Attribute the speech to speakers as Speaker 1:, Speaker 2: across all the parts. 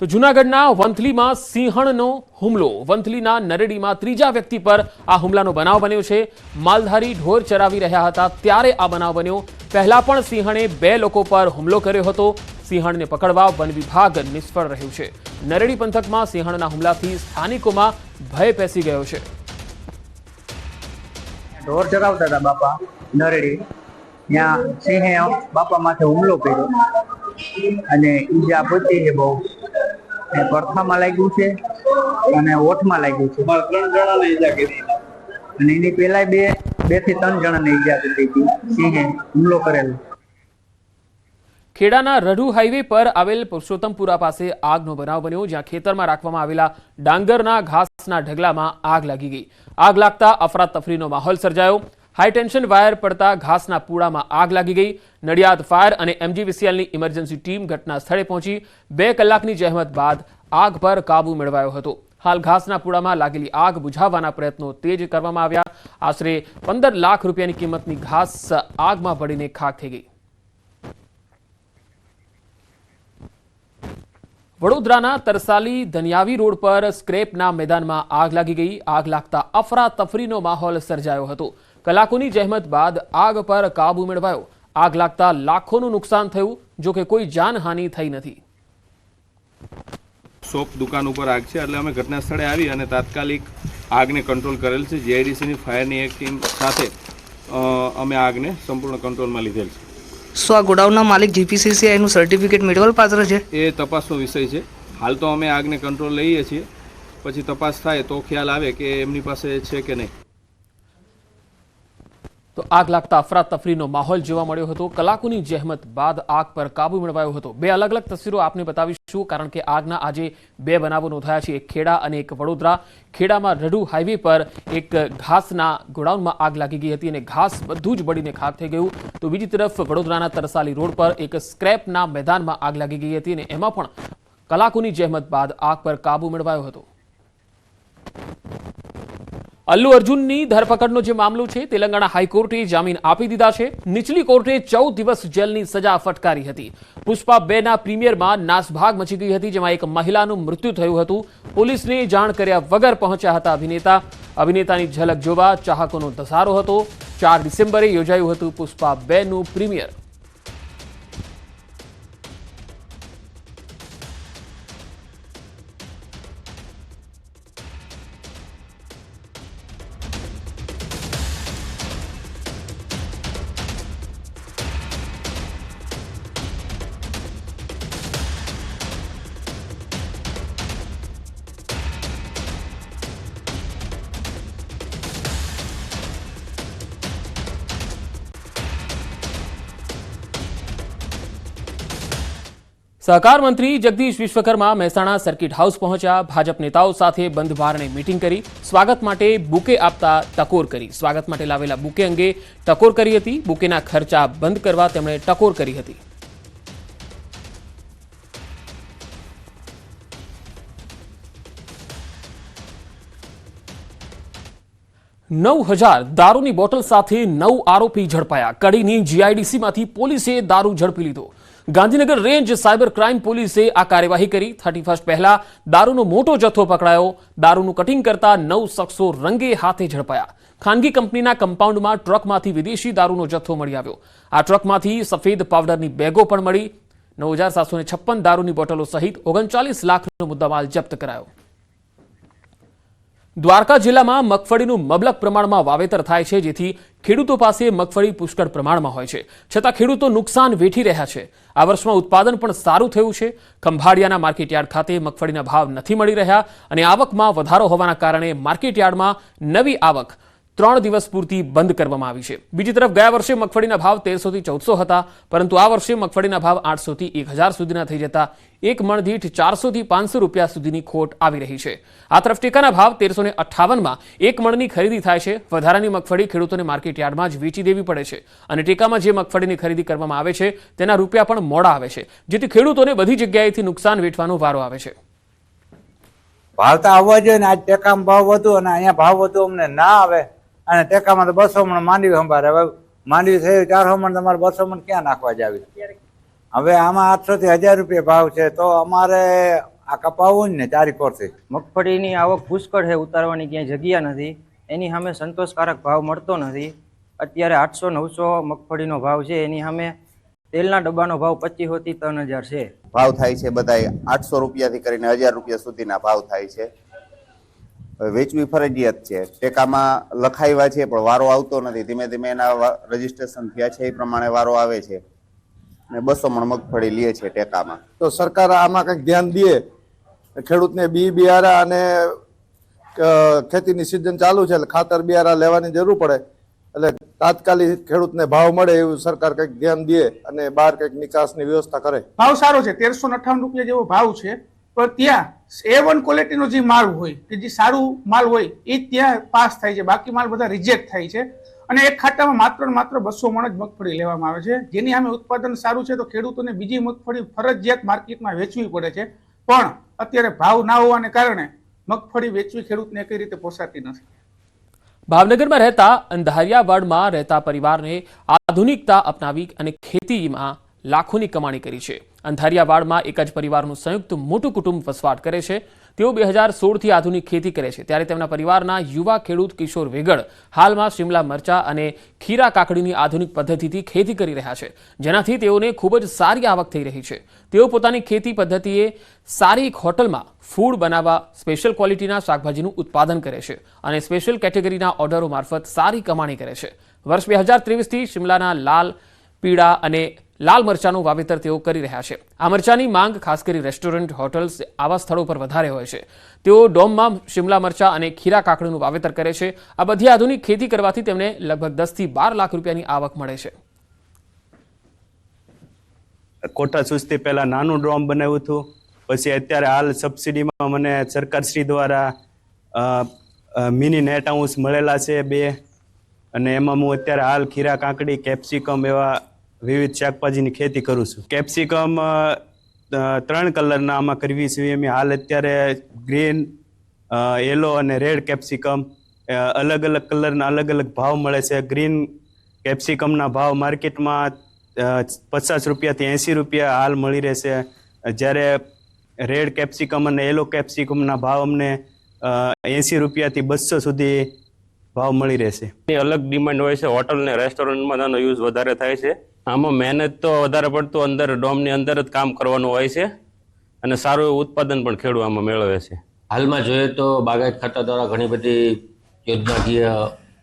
Speaker 1: તો જૂનાગઢના વંથલીમાં સિંહણનો હુમલો. વંથલીના નરેડીમાં ત્રીજા વ્યક્તિ પર આ હુમલાનો બનાવ બન્યો છે. માલધારી ઢોર ચરાવી રહ્યા હતા ત્યારે આ બનાવ બન્યો. પહેલા પણ સિંહણે 2 લોકો પર હુમલો કર્યો હતો. સિંહણને પકડવા વન વિભાગ નિષ્ફળ રહ્યું છે. નરેડી પંથકમાં સિંહણના હુમલાથી સ્થાનિકોમાં ભય પેસી ગયો છે.
Speaker 2: ઢોર ચરાવતા હતા બાપા નરેડી, ત્યાં સિંહે બાપા માથે હુમલો કર્યો અને ઈજા પહોંચી છે બહુ. પડખામાં લાગ્યું છે અને ઓઠમાં લાગ્યું છે. 3 જણાને ઈજા કરી અને એની પહેલા 2 થી 3 જણાને ઈજા કરી હતી. સિંહે હુમલો કરેલો.
Speaker 1: ખેડાના રઢુ હાઈવે પર આવેલ પુરુષોત્તમપુરા પાસે આગનો બનાવ બન્યો, જ્યાં ખેતરમાં રાખવામાં આવેલા ડાંગરના ઘાસના ઢગલામાં આગ લાગી ગઈ. આગ લાગતા અફરાતફરીનો માહોલ સર્જાયો. હાઈ ટેન્શન વાયર પડતા ઘાસના પૂડામાં આગ લાગી ગઈ. નડિયાદ ફાયર અને MGVCLની ઇમરજન્સી ટીમ ઘટના સ્થળે પહોંચી 2 કલાકની જહેમત બાદ આગ પર કાબુ મેળવાયો હતો. હાલ ઘાસના પૂડામાં લાગેલી આગ બુઝાવવાના પ્રયત્નો તેજ કરવામાં આવ્યા. આશરે 15 લાખ રૂપિયાની કિંમતની ઘાસ આગમાં બળીને ખાખ થઈ ગઈ. વડોદરાના તરસાલી ધનિયાવી રોડ પર સ્ક્રેપના મેદાનમાં આગ લાગી ગઈ. આગ લાગતા અફરાતફરીનો માહોલ સર્જાયો હતો. કલાકોની જહેમત બાદ આગ પર કાબુ મેળવાયો. આગ લાગતા લાખોનું નુકસાન થયું, જો કે કોઈ જાનહાનિ થઈ નથી.
Speaker 3: શોપ દુકાન ઉપર આગ છે એટલે અમે ઘટના સ્થળે આવી અને તાત્કાલિક આગને કંટ્રોલ કરેલ છે. GIDCની ફાયરની એક ટીમ સાથે અમે આગને સંપૂર્ણ કંટ્રોલમાં લીધેલ છે.
Speaker 4: શું આ ગોડાઉનના માલિક GPCCI નું સર્ટિફિકેટ મેળવવા પાત્ર છે?
Speaker 3: એ તપાસનો વિષય છે. હાલ તો અમે આગને કંટ્રોલ લઈએ છીએ, પછી તપાસ થાય તો ખ્યાલ આવે કે એમની પાસે છે કે નહીં.
Speaker 1: તો આગ લાગતા અફરાતફરીનો માહોલ જોવા મળ્યો હતો. કલાકોની જહેમત બાદ આગ પર કાબુ મેળવાયો હતો. 2 અલગ અલગ તસવીરો આપને બતાવીશું, કારણ કે આગના આજે 2 બનાવો નોંધાયા છે, એક ખેડા અને એક વડોદરા. ખેડામાં રઢુ હાઈવે પર એક ઘાસના ગોડાઉનમાં આગ લાગી ગઈ હતી અને ઘાસ બધું જ બળીને ખાખ થઈ ગયું. તો બીજી તરફ વડોદરાના તરસાલી રોડ પર એક સ્ક્રેપના મેદાનમાં આગ લાગી ગઈ હતી અને એમાં પણ કલાકોની જહેમત બાદ આગ પર કાબુ મેળવાયો હતો. અલ્લુ અર્જુનની ધરપકડનો જે મામલો છે, તેલંગાણા હાઈકોર્ટે જામીન આપી દીધા છે. નીચલી કોર્ટે 14 દિવસ જેલની સજા ફટકારી હતી. પુષ્પા 2ના પ્રીમિયરમાં નાસભાગ મચી ગઈ હતી, જેમાં એક મહિલાનું મૃત્યુ થયું હતું. પોલીસને જાણ કર્યા વગર પહોંચ્યા હતા અભિનેતાની ઝલક જોવા ચાહકોનો ધસારો હતો. 4 ડિસેમ્બરે યોજાયું હતું પુષ્પા 2નું પ્રીમિયર. સહકાર મંત્રી જગદીશ વિશ્વકર્મા મહેસાણા સર્કિટ હાઉસ પહોંચ્યા. ભાજપ નેતાઓ સાથે બંધ બારણે મીટિંગ કરી. સ્વાગત માટે બુકે આપતા ટકોર કરી. સ્વાગત માટે લાવેલા બુકે અંગે ટકોર કરી હતી. બુકેના ખર્ચા બંધ કરવા તેમણે ટકોર કરી હતી. 9,000 દારૂની બોટલ સાથે 9 આરોપી ઝડપાયા. કડીની GIDCમાંથી પોલીસે દારૂ ઝડપી લીધો. ગાંધીનગર રેન્જ સાયબર ક્રાઇમ પોલીસે આ કાર્યવાહી કરી. 31 પહેલા દારૂનો મોટો જથ્થો પકડાયો. દારૂનું કટિંગ કરતા 9 શખ્સો રંગે હાથે ઝડપાયા. ખાનગી કંપનીના કમ્પાઉન્ડમાં ટ્રકમાંથી વિદેશી દારૂનો જથ્થો મળી આવ્યો. આ ટ્રકમાંથી સફેદ પાવડરની બેગો પણ મળી. 9,756 દારૂની બોટલો સહિત 39 લાખનો મુદ્દામાલ જપ્ત કરાયો. દ્વારકા જિલ્લામાં મગફળીનું મબલક પ્રમાણમાં વાવેતર થાય છે, જેથી ખેડૂતો પાસે મગફળી પુષ્કળ પ્રમાણમાં હોય છે, છતાં ખેડૂતો નુકસાન વેઠી રહ્યા છે. આ વર્ષમાં ઉત્પાદન પણ સારું થયું છે. ખંભાળિયાના માર્કેટયાર્ડ ખાતે મગફળીના ભાવ નથી મળી રહ્યા અને આવકમાં વધારો હોવાના કારણે માર્કેટયાર્ડમાં નવી આવક 3 દિવસ પૂરતી બંધ કરવામાં આવી છે. બીજી તરફ ગયા વર્ષે મગફળીના ભાવ 1300 થી 1400 હતા, પરંતુ આ વર્ષે મગફળીના ભાવ 800 થી 1000 સુધીના થઈ જતા એક મણ દીઠ 400 થી 500 રૂપિયા સુધીની ખોટ આવી રહી છે. આ તરફ ટેકાના ભાવ 1358માં એક મણની ખરીદી થાય છે. વધારાની મગફળી ખેડૂતોને માર્કેટયાર્ડમાં જ વેચી દેવી પડે છે અને ટેકામાં જે મગફળીની ખરીદી કરવામાં આવે છે તેના રૂપિયા પણ મોડા આવે છે, જેથી ખેડૂતોને બધી જગ્યાએથી નુકસાન વેઠવાનો વારો આવે છે.
Speaker 5: ભાવ તો આવવા જોઈએ ને, આજ ટેકામાં ભાવ વધુ અને અહીંયા ભાવ વધુ અમને ના આવે. અને ટેકામાં તો 200 મણ માંડવી સંભાળે. હવે માંડવી થયું 400 મણ, તમારે 200 મણ ક્યાં નાખવા જાવી? હવે આમાં 800 થી 1000 રૂપિયા ભાવ છે, તો અમારે આ કપાવું ને ચારી કોરથી.
Speaker 6: મગફળીની આવક પુષ્કળ છે, ઉતારવાની ક્યાંય જગ્યા નથી. એની સામે સંતોષકારક ભાવ મળતો નથી. અત્યારે 800-900 મગફળીનો ભાવ છે, એની સામે તેલના ડબ્બાનો ભાવ 2500 થી 3000 છે.
Speaker 7: ભાવ થાય છે બધાય 800 રૂપિયાથી કરીને 1000 રૂપિયા સુધીના ભાવ થાય છે. વેચવી ફરજિયાત છે. ટેકામાં લખાવ્યા છે પણ વારો આવતો નથી. ધીમે ધીમે એના રજીસ્ટ્રેશન થયા છે એ પ્રમાણે વારો આવે છે અને 200 મણ મગફળી લે છે ટેકામાં.
Speaker 8: તો સરકાર આમાં કંઈક ધ્યાન દે, ખેડૂતને બિયારા અને ખેતીની સિઝન ચાલુ છે એટલે ખાતર બિયારા લેવાની જરૂર પડે, એટલે તાત્કાલિક ખેડૂતને ભાવ મળે એવું સરકાર કંઈક ધ્યાન દે અને બહાર કંઈક નિકાસની વ્યવસ્થા કરે.
Speaker 9: ભાવ સારો છે, 1358 રૂપિયા જેવો ભાવ છે, પણ ત્યાં A1 ક્વોલિટીનો જે માલ હોય કે જે સારું માલ હોય એ ત્યાં પાસ થાય છે, બાકી માલ બધા રિજેક્ટ થાય છે. અને એક ખાતામાં માત્ર ને માત્ર 200 મણ જ મગફળી લેવામાં આવે છે, જેની સામે ઉત્પાદન સારું છે તો ખેડૂતોને બીજી મગફળી ફરજિયાત માર્કેટમાં વેચવી પડે છે. પણ અત્યારે ભાવ ના હોવાને કારણે મગફળી વેચવી ખેડૂતને કઈ રીતે પોસાતી નથી.
Speaker 1: ભાવનગરમાં રહેતા અંધારિયાવાડમાં રહેતા પરિવારને આધુનિકતા અપનાવી અને ખેતીમાં લાખોની કમાણી કરી છે. અંધારિયાવાડમાં એક જ પરિવારનું સંયુક્ત મોટું કુટુંબ વસવાટ કરે છે. તેઓ 2016થી આધુનિક ખેતી કરે છે, ત્યારે તેમના પરિવારના યુવા ખેડૂત કિશોર વેગડ હાલમાં શિમલા મરચા અને ખીરા કાકડીની આધુનિક પદ્ધતિથી ખેતી કરી રહ્યા છે, જેનાથી તેઓને ખૂબ જ સારી આવક થઈ રહી છે. તેઓ પોતાની ખેતી પદ્ધતિએ સારી એક હોટલમાં ફૂડ બનાવવા સ્પેશિયલ ક્વોલિટીના શાકભાજીનું ઉત્પાદન કરે છે અને સ્પેશિયલ કેટેગરીના ઓર્ડરો મારફત સારી કમાણી કરે છે. વર્ષ 2023થી શિમલાના લાલ, પીળા અને લાલ મરચાનું વાવેતર તેઓ કરી રહ્યા છે. આ મરચાની માંગ ખાસ કરી રેસ્ટોરન્ટ, હોટલ્સ આવા સ્થળો પર વધારે હોય છે. તેઓ ડોમમાં શિમલા મરચા અને ખીરા કાકડીનું વાવેતર કરે છે. આ બધી આધુનિક ખેતી કરવાથી તેમને લગભગ 10 થી 12 લાખ રૂપિયાની આવક મળે છે.
Speaker 10: કોઠા સુસ્તી પહેલા નાનું ડ્રોમ બનાવ્યું હતું, પછી અત્યારે હાલ સબસિડીમાં મને સરકારશ્રી દ્વારા મિની નેટ હાઉસ મળેલા છે 2, અને એમાં હું અત્યારે હાલ ખીરા કાકડી, કેપ્સિકમ એવા વિવિધ શાકભાજીની ખેતી કરું છું. કેપ્સિકમ 3 કલરના આમાં કરવી છે. એમ હાલ અત્યારે ગ્રીન, યલો અને રેડ કેપ્સિકમ અલગ અલગ કલરના અલગ અલગ ભાવ મળે છે. ગ્રીન કેપ્સિકમના ભાવ માર્કેટમાં 50 રૂપિયાથી 80 રૂપિયા હાલ મળી રહેશે, જ્યારે રેડ કેપ્સિકમ અને યલો કેપ્સિકમના ભાવ અમને 80 રૂપિયાથી 200 સુધી ભાવ મળી રહેશે.
Speaker 11: અલગ ડિમાન્ડ હોય છે. હોટલ ને રેસ્ટોરન્ટમાં આનો યુઝ વધારે થાય છે. આમાં મહેનત તો વધારે પડતું અંદર ડોમની અંદર જ કામ કરવાનું હોય છે અને સારું એવું ઉત્પાદન પણ ખેડૂત આમાં મેળવે છે.
Speaker 12: હાલમાં જોઈએ તો બાગાયત ખાતા દ્વારા ઘણી બધી યોજનાકીય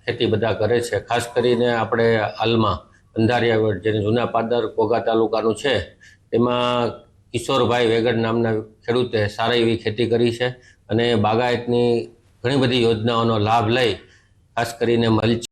Speaker 12: ખેતી બધા કરે છે. ખાસ કરીને આપણે હાલમાં અંધારિયાવાડ, જેને જૂના પાદર કોગા તાલુકાનું છે, તેમાં કિશોરભાઈ વેગડ નામના ખેડૂતે સારી એવી ખેતી કરી છે અને બાગાયતની ઘણી બધી યોજનાઓનો લાભ લઈ ખાસ કરીને મલ્ચ